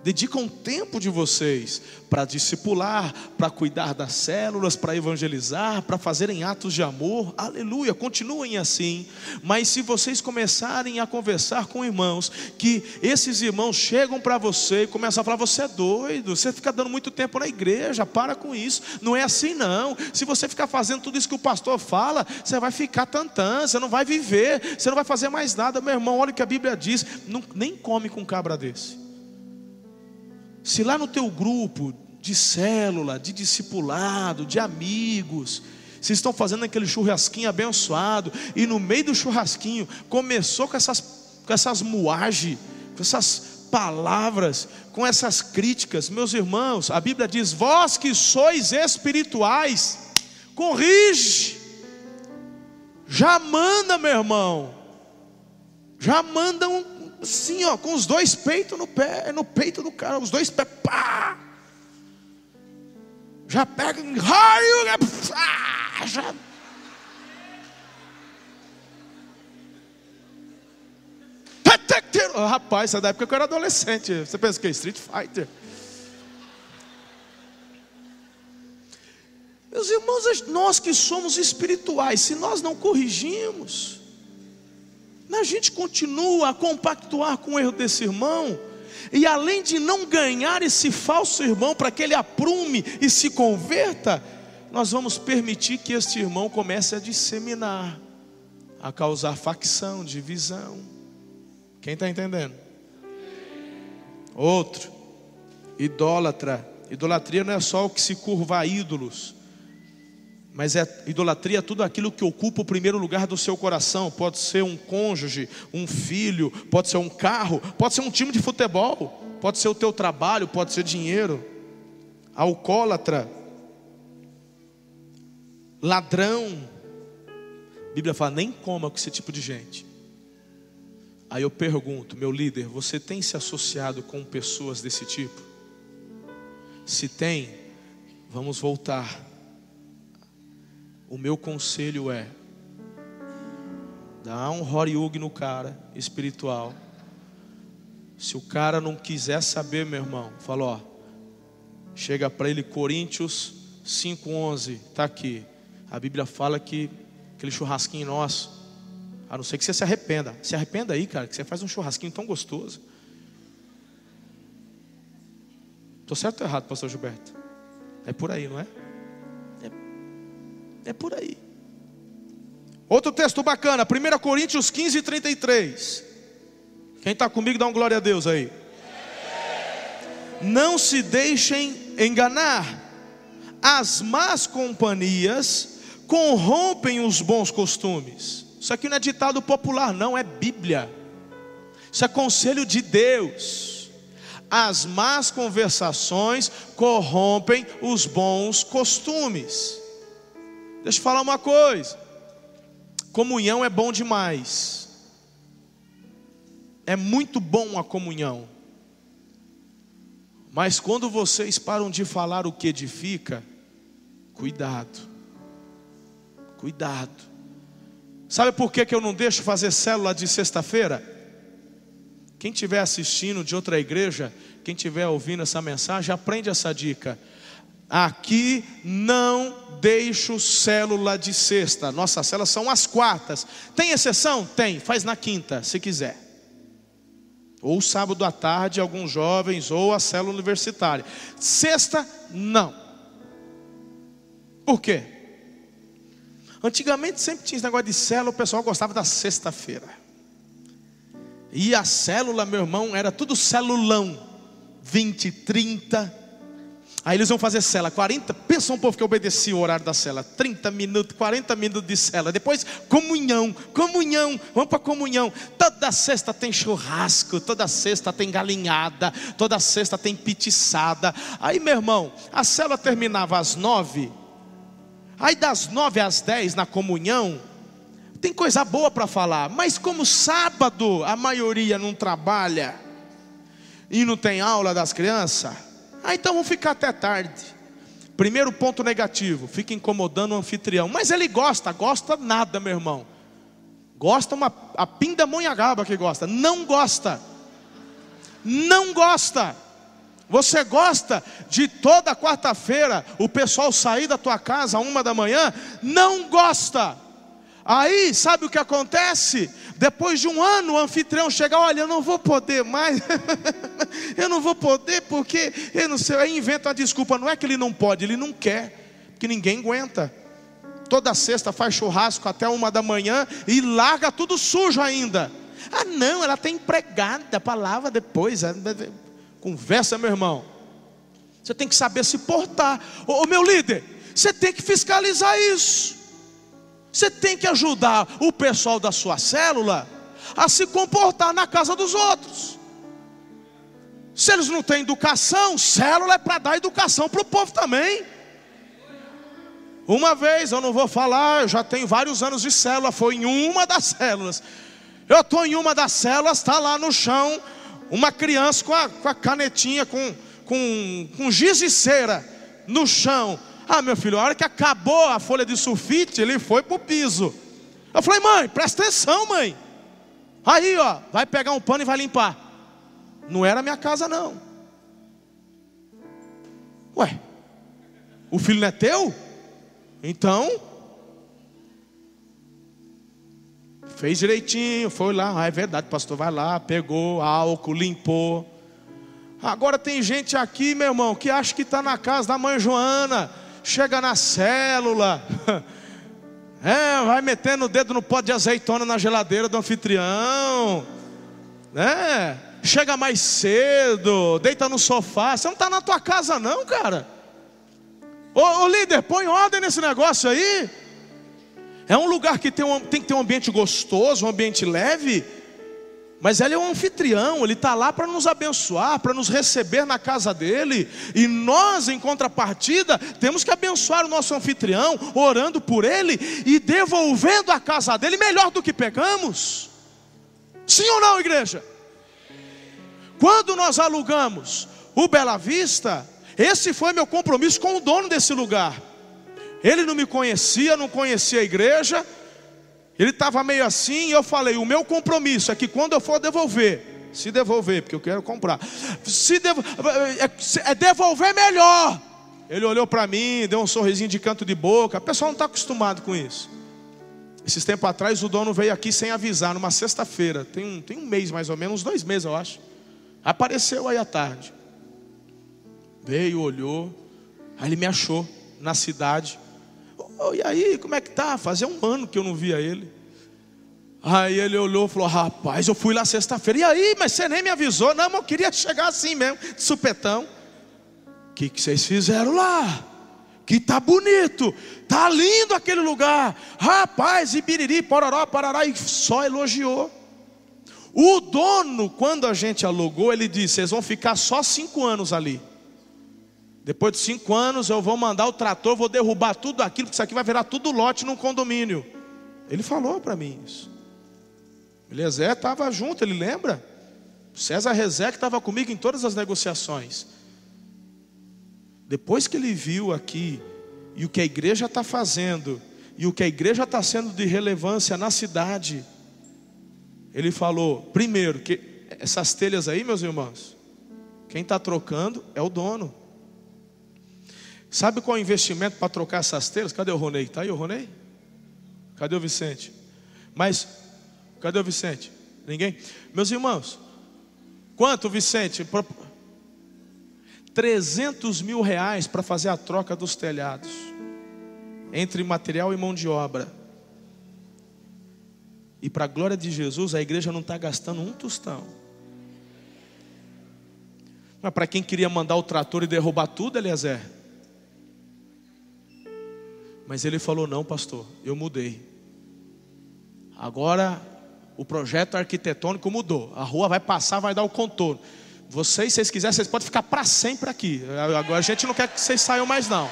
o tempo de vocês para discipular, para cuidar das células, para evangelizar, para fazerem atos de amor. Aleluia, continuem assim. Mas se vocês começarem a conversar com irmãos, que esses irmãos chegam para você e começam a falar, você é doido, você fica dando muito tempo na igreja, para com isso, não é assim não. Se você ficar fazendo tudo isso que o pastor fala, você vai ficar tantã, você não vai viver, você não vai fazer mais nada. Meu irmão, olha o que a Bíblia diz, nem come com cabra desse. Se lá no teu grupo de célula, de discipulado, de amigos, vocês estão fazendo aquele churrasquinho abençoado, e no meio do churrasquinho começou com essas moagens, com essas palavras, com essas críticas, meus irmãos, a Bíblia diz, vós que sois espirituais, corrige. Já manda, meu irmão, já manda assim, com os dois peitos no peito do cara, os dois pés, pá! Já pega em raio, já. Rapaz, essa da época que eu era adolescente, você pensa que é Street Fighter? Meus irmãos, nós que somos espirituais, se nós não corrigimos, a gente continua a compactuar com o erro desse irmão, e além de não ganhar esse falso irmão para que ele aprume e se converta, nós vamos permitir que este irmão comece a disseminar, a causar facção, divisão. Quem está entendendo? Outro, idólatra. Idolatria não é só o que se curva a ídolos. Mas idolatria é tudo aquilo que ocupa o primeiro lugar do seu coração. Pode ser um cônjuge, um filho, pode ser um carro, pode ser um time de futebol, pode ser o teu trabalho, pode ser dinheiro. Alcoólatra, ladrão. A Bíblia fala, nem coma com esse tipo de gente. Aí eu pergunto, meu líder, você tem se associado com pessoas desse tipo? Se tem, vamos voltar. O meu conselho é: dá um horiug no cara espiritual. Se o cara não quiser saber, meu irmão, fala, ó, chega para ele Coríntios 5:11, está aqui. A Bíblia fala que aquele churrasquinho nosso, a não ser que você se arrependa. Se arrependa aí, cara, que você faz um churrasquinho tão gostoso. Estou certo ou errado, pastor Gilberto? É por aí, não é? É por aí. Outro texto bacana, 1 Coríntios 15:33. Quem está comigo dá um glória a Deus aí. Não se deixem enganar, as más companhias corrompem os bons costumes. Isso aqui não é ditado popular não, é Bíblia. Isso é conselho de Deus. As más conversações corrompem os bons costumes. Deixa eu falar uma coisa. Comunhão é bom demais. É muito bom a comunhão. Mas quando vocês param de falar o que edifica, cuidado. Cuidado. Sabe por que eu não deixo fazer célula de sexta-feira? Quem estiver assistindo de outra igreja, quem estiver ouvindo essa mensagem, aprende essa dica. Aqui não deixo célula de sexta. Nossas células são às quartas. Tem exceção? Tem, faz na quinta, se quiser. Ou sábado à tarde, alguns jovens, ou a célula universitária. Sexta, não. Por quê? Antigamente sempre tinha esse negócio de célula, o pessoal gostava da sexta-feira. E a célula, meu irmão, era tudo celulão. 20, 30. Aí eles vão fazer célula, 40, pensa um povo que obedecia o horário da célula, 30 minutos, 40 minutos de célula. Depois comunhão, vamos para comunhão. Toda sexta tem churrasco, toda sexta tem galinhada, toda sexta tem pitiçada. Aí, meu irmão, a célula terminava às 9. Aí das 9 às 10 na comunhão, tem coisa boa para falar. Mas como sábado a maioria não trabalha e não tem aula das crianças, então vamos ficar até tarde. Primeiro ponto negativo, fica incomodando o anfitrião. Mas ele gosta nada, meu irmão. Gosta a pindamonhangaba que gosta. Não gosta. Não gosta. Você gosta de toda quarta-feira o pessoal sair da tua casa às 1 da manhã? Não gosta. Aí, sabe o que acontece? Depois de um ano, o anfitrião chega, olha, eu não vou poder mais. Eu não vou poder porque, eu não sei, aí inventa uma desculpa. Não é que ele não pode, ele não quer, porque ninguém aguenta. Toda sexta faz churrasco até 1 da manhã e larga tudo sujo ainda. Ah não, ela tem empregada, palavra depois. Conversa, meu irmão. Você tem que saber se portar. Ô meu líder, você tem que fiscalizar isso. Você tem que ajudar o pessoal da sua célula a se comportar na casa dos outros. Se eles não têm educação, célula é para dar educação para o povo também. Uma vez, eu não vou falar, eu já tenho vários anos de célula, foi em uma das células. Eu estou em uma das células, está lá no chão, uma criança com a canetinha, com giz de cera no chão. Ah, meu filho, a hora que acabou a folha de sulfite, ele foi para o piso. Eu falei, mãe, presta atenção, mãe. Aí, ó, vai pegar um pano e vai limpar. Não era minha casa, não. Ué, o filho não é teu? Então, fez direitinho, foi lá. Ah, é verdade, pastor, vai lá, pegou álcool, limpou. Agora tem gente aqui, meu irmão, que acha que está na casa da mãe Joana. Chega na célula, vai metendo o dedo no pote de azeitona na geladeira do anfitrião, chega mais cedo, deita no sofá. Você não está na tua casa não, cara. Ô líder, põe ordem nesse negócio aí. É um lugar que tem que ter um ambiente gostoso, um ambiente leve. Mas ele é um anfitrião, ele está lá para nos abençoar, para nos receber na casa dele. E nós, em contrapartida, temos que abençoar o nosso anfitrião, orando por ele e devolvendo a casa dele melhor do que pegamos. Sim ou não, igreja? Quando nós alugamos o Bela Vista, esse foi meu compromisso com o dono desse lugar. Ele não me conhecia, não conhecia a igreja. Ele estava meio assim e eu falei, o meu compromisso é que quando eu for devolver, se devolver, porque eu quero comprar, é devolver melhor. Ele olhou para mim, deu um sorrisinho de canto de boca. O pessoal não está acostumado com isso. Esses tempos atrás o dono veio aqui sem avisar, numa sexta-feira, tem um mês mais ou menos, uns 2 meses eu acho. Apareceu aí à tarde. Veio, olhou, aí ele me achou na cidade. E aí, como é que tá? Fazia 1 ano que eu não via ele. Aí ele olhou e falou, rapaz, eu fui lá sexta-feira. E aí, mas você nem me avisou. Não, mas eu queria chegar assim mesmo, de supetão. O que vocês fizeram lá? Que tá bonito, tá lindo aquele lugar. Rapaz, e biriri, pororó, parará. E só elogiou. O dono, quando a gente alugou, ele disse, vocês vão ficar só 5 anos ali. Depois de 5 anos eu vou mandar o trator, vou derrubar tudo aquilo, porque isso aqui vai virar tudo lote num condomínio. Ele falou para mim isso. Eliezer estava junto, ele lembra? César Rezé que estava comigo em todas as negociações. Depois que ele viu aqui, e o que a igreja está fazendo, e o que a igreja está sendo de relevância na cidade, ele falou, primeiro, que essas telhas aí, meus irmãos, quem está trocando é o dono. Sabe qual é o investimento para trocar essas telhas? Cadê o Ronei? Está aí o Ronei? Cadê o Vicente? Mas, cadê o Vicente? Ninguém? Meus irmãos, quanto, Vicente? 300 mil reais para fazer a troca dos telhados, entre material e mão de obra. E para a glória de Jesus, a igreja não está gastando um tostão. Mas para quem queria mandar o trator e derrubar tudo, Eliezer. Mas ele falou, não pastor, eu mudei. Agora o projeto arquitetônico mudou. A rua vai passar, vai dar o contorno. Vocês, se vocês quiserem, vocês podem ficar para sempre aqui. Agora a gente não quer que vocês saiam mais não.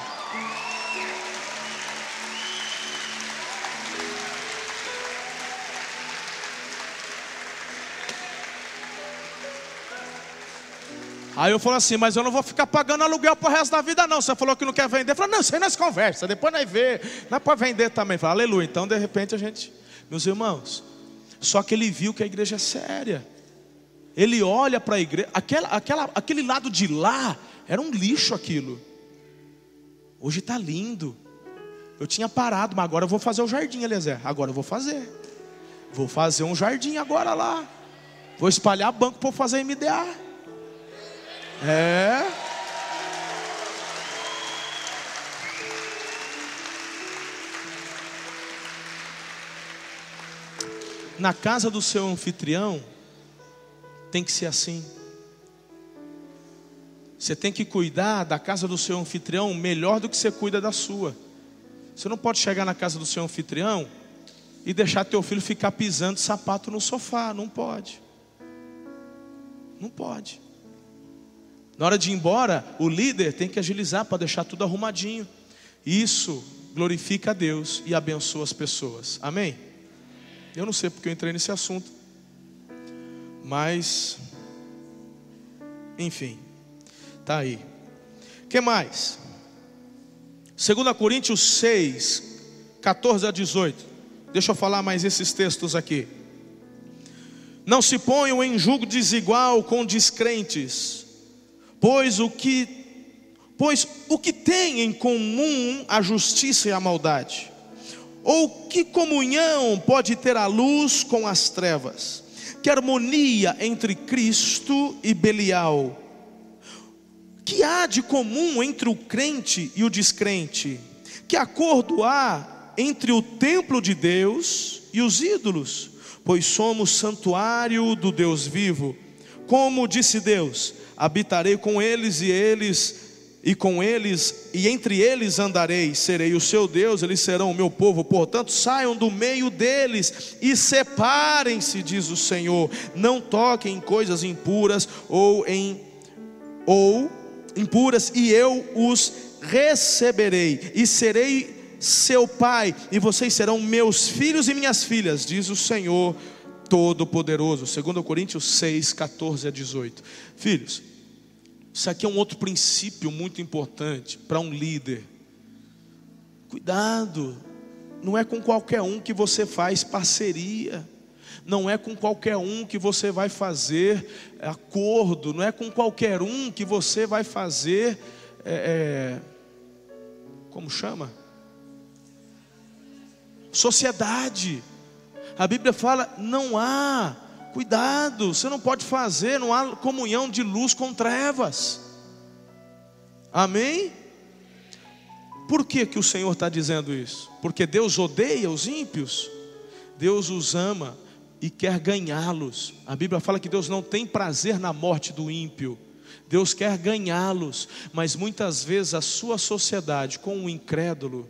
Aí eu falo assim, mas eu não vou ficar pagando aluguel pro resto da vida não. Você falou que não quer vender. Eu falo, não, isso aí nós conversa, depois nós vê. Não é para vender também. Eu falo, aleluia. Então de repente a gente, meus irmãos, só que ele viu que a igreja é séria. Ele olha para a igreja, aquele lado de lá, era um lixo aquilo. Hoje está lindo. Eu tinha parado, mas agora eu vou fazer o jardim, Eliezer. Agora eu vou fazer. Vou fazer um jardim agora lá. Vou espalhar banco para fazer MDA. É. Na casa do seu anfitrião tem que ser assim. Você tem que cuidar da casa do seu anfitrião melhor do que você cuida da sua. Você não pode chegar na casa do seu anfitrião e deixar teu filho ficar pisando sapato no sofá. Não pode. Não pode. Na hora de ir embora, o líder tem que agilizar para deixar tudo arrumadinho. Isso glorifica a Deus e abençoa as pessoas. Amém? Eu não sei porque eu entrei nesse assunto. Mas, enfim, está aí. O que mais? 2 Coríntios 6, 14 a 18. Deixa eu falar mais esses textos aqui. Não se ponham em julgo desigual com descrentes, pois o que tem em comum a justiça e a maldade? Ou que comunhão pode ter a luz com as trevas? Que harmonia entre Cristo e Belial? Que há de comum entre o crente e o descrente? Que acordo há entre o templo de Deus e os ídolos? Pois somos santuário do Deus vivo. Como disse Deus, habitarei com eles e eles e com eles, e entre eles andarei, serei o seu Deus, eles serão o meu povo. Portanto, saiam do meio deles e separem-se, diz o Senhor. Não toquem em coisas impuras ou impuras, e eu os receberei e serei seu pai, e vocês serão meus filhos e minhas filhas, diz o Senhor Todo-Poderoso. 2 Coríntios 6, 14 a 18. Filhos, isso aqui é um outro princípio muito importante para um líder. Cuidado, não é com qualquer um que você faz parceria, não é com qualquer um que você vai fazer acordo, não é com qualquer um que você vai fazer, como chama? Sociedade. A Bíblia fala, não há, cuidado, você não pode fazer, não há comunhão de luz com trevas. Amém? Por que o Senhor está dizendo isso? Porque Deus odeia os ímpios? Deus os ama e quer ganhá-los. A Bíblia fala que Deus não tem prazer na morte do ímpio. Deus quer ganhá-los, mas muitas vezes a sua sociedade com o incrédulo,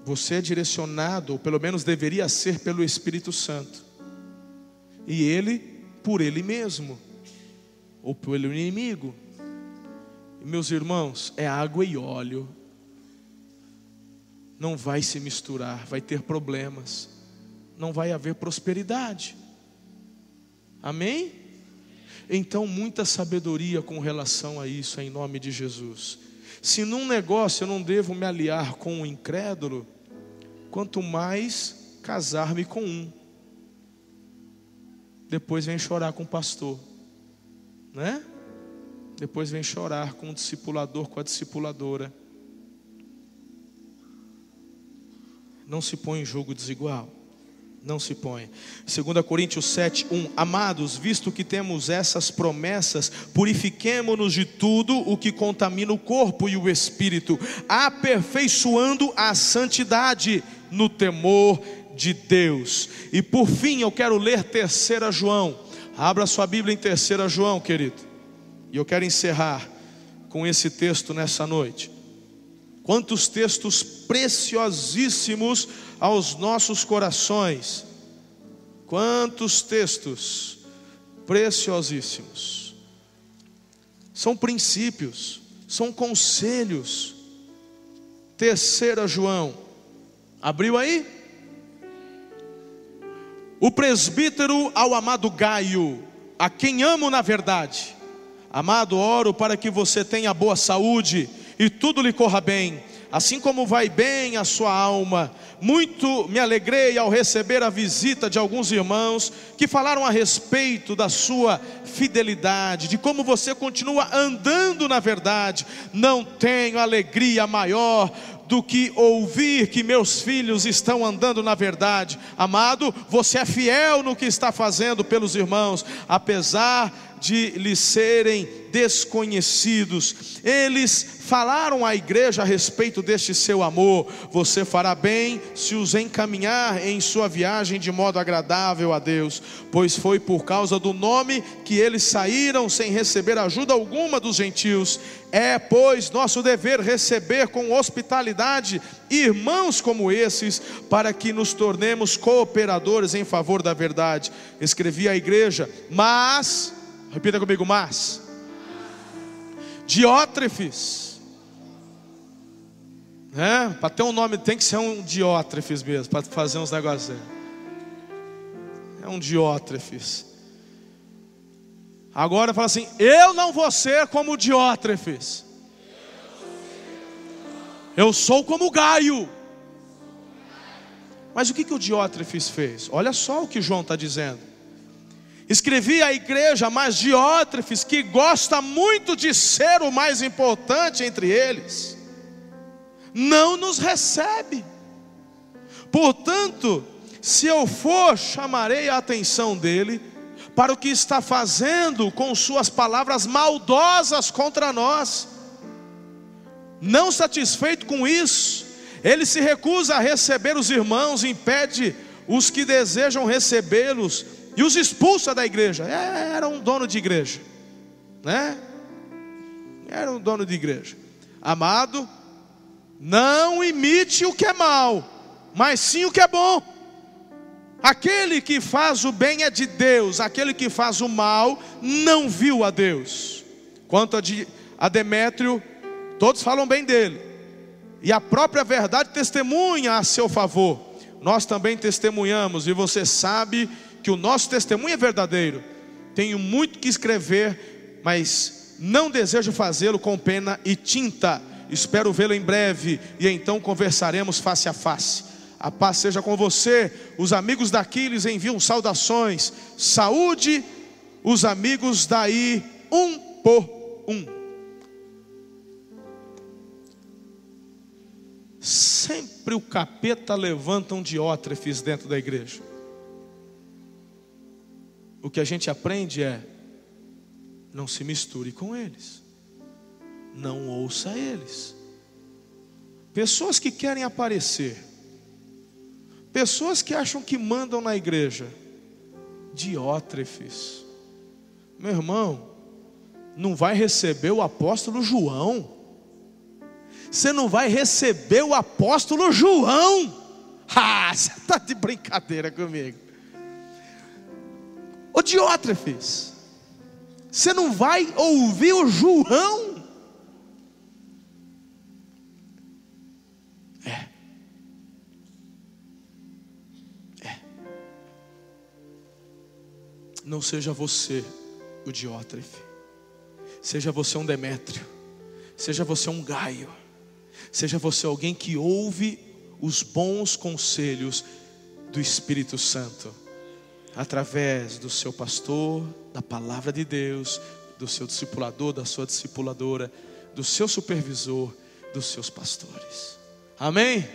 você é direcionado, ou pelo menos deveria ser, pelo Espírito Santo, e ele por ele mesmo, ou pelo inimigo. E, meus irmãos, é água e óleo, não vai se misturar, vai ter problemas, não vai haver prosperidade. Amém? Então, muita sabedoria com relação a isso, em nome de Jesus. Se num negócio eu não devo me aliar com um incrédulo, quanto mais casar-me com um. Depois vem chorar com o pastor, né? Depois vem chorar com o discipulador, com a discipuladora. Não se põe em jogo desigual. Não se põe. 2 Coríntios 7, 1. Amados, visto que temos essas promessas, purifiquemo-nos de tudo o que contamina o corpo e o espírito, aperfeiçoando a santidade no temor de Deus. E por fim eu quero ler 3 João. Abra sua Bíblia em 3 João, querido. E eu quero encerrar com esse texto nessa noite. Quantos textos preciosíssimos aos nossos corações. Quantos textos preciosíssimos. São princípios, são conselhos. 3 João. Abriu aí? O presbítero ao amado Gaio, a quem amo na verdade. Amado, oro para que você tenha boa saúde e tudo lhe corra bem, assim como vai bem a sua alma. Muito me alegrei ao receber a visita de alguns irmãos que falaram a respeito da sua fidelidade, de como você continua andando na verdade. Não tenho alegria maior do que ouvir que meus filhos estão andando na verdade. Amado, você é fiel no que está fazendo pelos irmãos, apesar de lhes serem desconhecidos. Eles falaram à igreja a respeito deste seu amor. Você fará bem se os encaminhar em sua viagem de modo agradável a Deus, pois foi por causa do nome que eles saíram sem receber ajuda alguma dos gentios. É, pois, nosso dever receber com hospitalidade irmãos como esses, para que nos tornemos cooperadores em favor da verdade. Escrevi à igreja, mas, repita comigo, mas Diótrefes, para ter um nome tem que ser um Diótrefes mesmo, para fazer uns negócios aí. É um Diótrefes. Agora fala assim: eu não vou ser como Diótrefes, eu sou como Gaio. Mas o que o Diótrefes fez? Olha só o que João está dizendo. Escrevi à igreja, mas Diótrefes, que gosta muito de ser o mais importante entre eles, não nos recebe. Portanto, se eu for, chamarei a atenção dele para o que está fazendo com suas palavras maldosas contra nós. Não satisfeito com isso, ele se recusa a receber os irmãos, impede os que desejam recebê-los e os expulsa da igreja. Era um dono de igreja, né? Era um dono de igreja. Amado, não imite o que é mal, mas sim o que é bom. Aquele que faz o bem é de Deus, aquele que faz o mal não viu a Deus. Quanto a Demétrio, todos falam bem dele, e a própria verdade testemunha a seu favor. Nós também testemunhamos, e você sabe que o nosso testemunho é verdadeiro. Tenho muito que escrever, mas não desejo fazê-lo com pena e tinta. Espero vê-lo em breve, e então conversaremos face a face. A paz seja com você. Os amigos daqui lhes enviam saudações. Saúde, os amigos daí, um por um. Sempre o capeta levanta um Diótrefes dentro da igreja. O que a gente aprende é: não se misture com eles, não ouça eles. Pessoas que querem aparecer, pessoas que acham que mandam na igreja. Diótrefes, meu irmão, não vai receber o apóstolo João. Você não vai receber o apóstolo João. Você está de brincadeira comigo. Ô Diótrefes, você não vai ouvir o João. Não seja você o Diótrefe, seja você um Demétrio, seja você um Gaio, seja você alguém que ouve os bons conselhos do Espírito Santo, através do seu pastor, da palavra de Deus, do seu discipulador, da sua discipuladora, do seu supervisor, dos seus pastores. Amém?